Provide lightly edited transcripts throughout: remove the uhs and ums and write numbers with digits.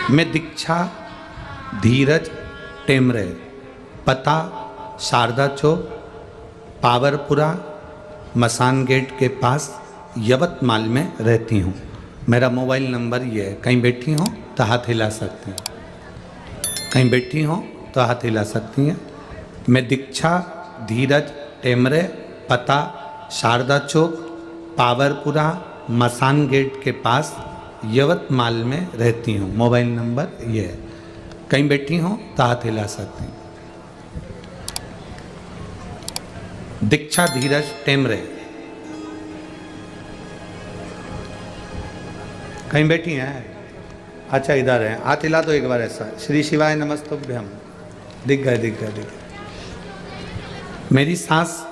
मैं दीक्षा धीरज टेमरे, पता शारदा चौक, पावरपुरा, मसान गेट के पास यवतमाल में रहती हूँ। मेरा मोबाइल नंबर ये है। कहीं बैठी हो तो हाथ हिला सकती हैं, कहीं बैठी हो तो हाथ हिला सकती हैं। मैं दीक्षा धीरज टेमरे, पता शारदा चौक, पावरपुरा, मसान गेट के पास यवतमाल में रहती हूँ। मोबाइल नंबर ये है। कहीं बैठी हो तो हाथ हिला सकती हैं। दीक्षा धीरज टेमरे, कहीं बैठी हैं? अच्छा इधर है, हाथ हिला दो एक बार ऐसा। श्री शिवाय नमस्तुभ्यम। दिख गए दिख गए दिख गए। मेरी सास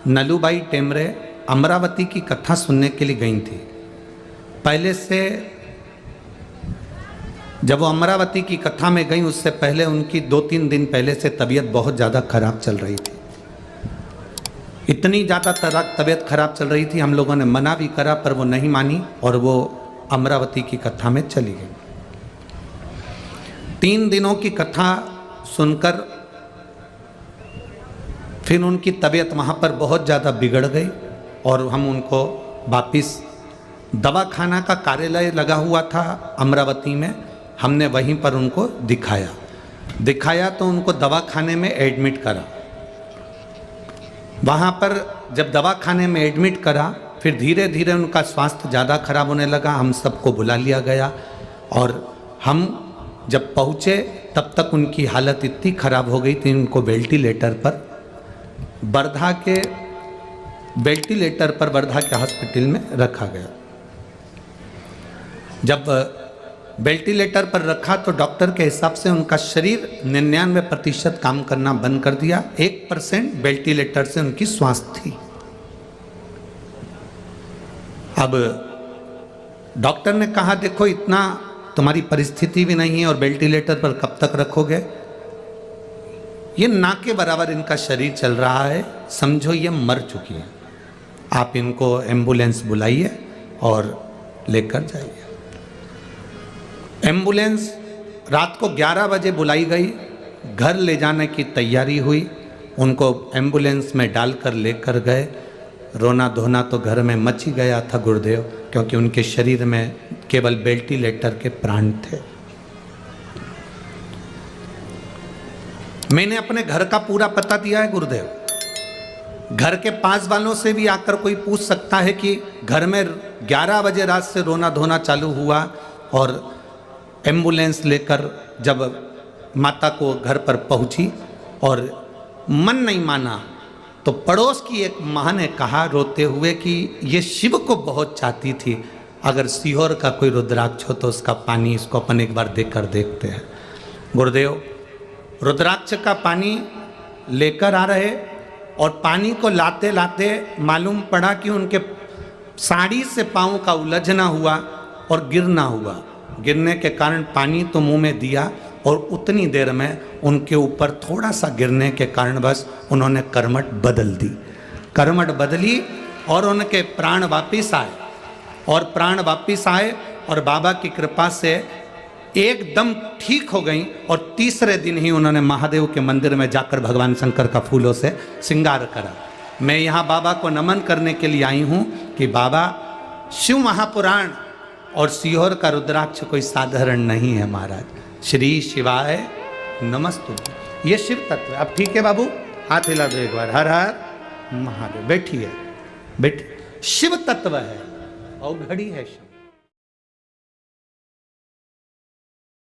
नलूबाई टेमरे अमरावती की कथा सुनने के लिए गई थी। पहले से जब वो अमरावती की कथा में गई उससे पहले उनकी 2-3 दिन पहले से तबीयत बहुत ज़्यादा खराब चल रही थी। इतनी ज़्यादा तबीयत खराब चल रही थी, हम लोगों ने मना भी करा पर वो नहीं मानी और वो अमरावती की कथा में चली गई। 3 दिनों की कथा सुनकर फिर उनकी तबीयत वहाँ पर बहुत ज़्यादा बिगड़ गई और हम उनको वापिस दवाखाना का कार्यालय लगा हुआ था अमरावती में, हमने वहीं पर उनको दिखाया तो उनको दवाखाने में एडमिट करा। वहाँ पर जब दवाखाने में एडमिट करा फिर धीरे धीरे उनका स्वास्थ्य ज़्यादा खराब होने लगा। हम सबको बुला लिया गया और हम जब पहुँचे तब तक उनकी हालत इतनी खराब हो गई थी, उनको वेंटिलेटर पर वर्धा के हॉस्पिटल में रखा गया। जब वेंटिलेटर पर रखा तो डॉक्टर के हिसाब से उनका शरीर 99% काम करना बंद कर दिया। 1% वेंटिलेटर से उनकी श्वास थी। अब डॉक्टर ने कहा देखो इतना तुम्हारी परिस्थिति भी नहीं है और वेंटिलेटर पर कब तक रखोगे, ये ना के बराबर इनका शरीर चल रहा है, समझो ये मर चुकी है, आप इनको एम्बुलेंस बुलाइए और लेकर जाइए। एम्बुलेंस रात को 11 बजे बुलाई गई, घर ले जाने की तैयारी हुई, उनको एम्बुलेंस में डालकर लेकर गए। रोना धोना तो घर में मच ही गया था गुरुदेव, क्योंकि उनके शरीर में केवल वेंटिलेटर के प्राण थे। मैंने अपने घर का पूरा पता दिया है गुरुदेव। घर के पास वालों से भी आकर कोई पूछ सकता है कि घर में 11 बजे रात से रोना धोना चालू हुआ और एम्बुलेंस लेकर जब माता को घर पर पहुंची और मन नहीं माना तो पड़ोस की एक माँ ने कहा रोते हुए कि ये शिव को बहुत चाहती थी, अगर सीहोर का कोई रुद्राक्ष हो तो उसका पानी इसको अपन एक बार देकर देखते हैं। गुरुदेव रुद्राक्ष का पानी लेकर आ रहे और पानी को लाते लाते मालूम पड़ा कि उनके साड़ी से पाँव का उलझना हुआ और गिरना हुआ। गिरने के कारण पानी तो मुंह में दिया और उतनी देर में उनके ऊपर थोड़ा सा गिरने के कारण बस उन्होंने करमट बदल दी। करमट बदली और उनके प्राण वापिस आए और बाबा की कृपा से एकदम ठीक हो गई और तीसरे दिन ही उन्होंने महादेव के मंदिर में जाकर भगवान शंकर का फूलों से श्रृंगार करा। मैं यहाँ बाबा को नमन करने के लिए आई हूँ कि बाबा शिव महापुराण और सीहोर का रुद्राक्ष कोई साधारण नहीं है महाराज। श्री शिवाय नमस्तुभ्यम। ये शिव तत्व है। अब ठीक है बाबू, हाथ हिला दो एक बार। हर हर महादेव। बैठिए, शिव तत्व है और घड़ी है शिव।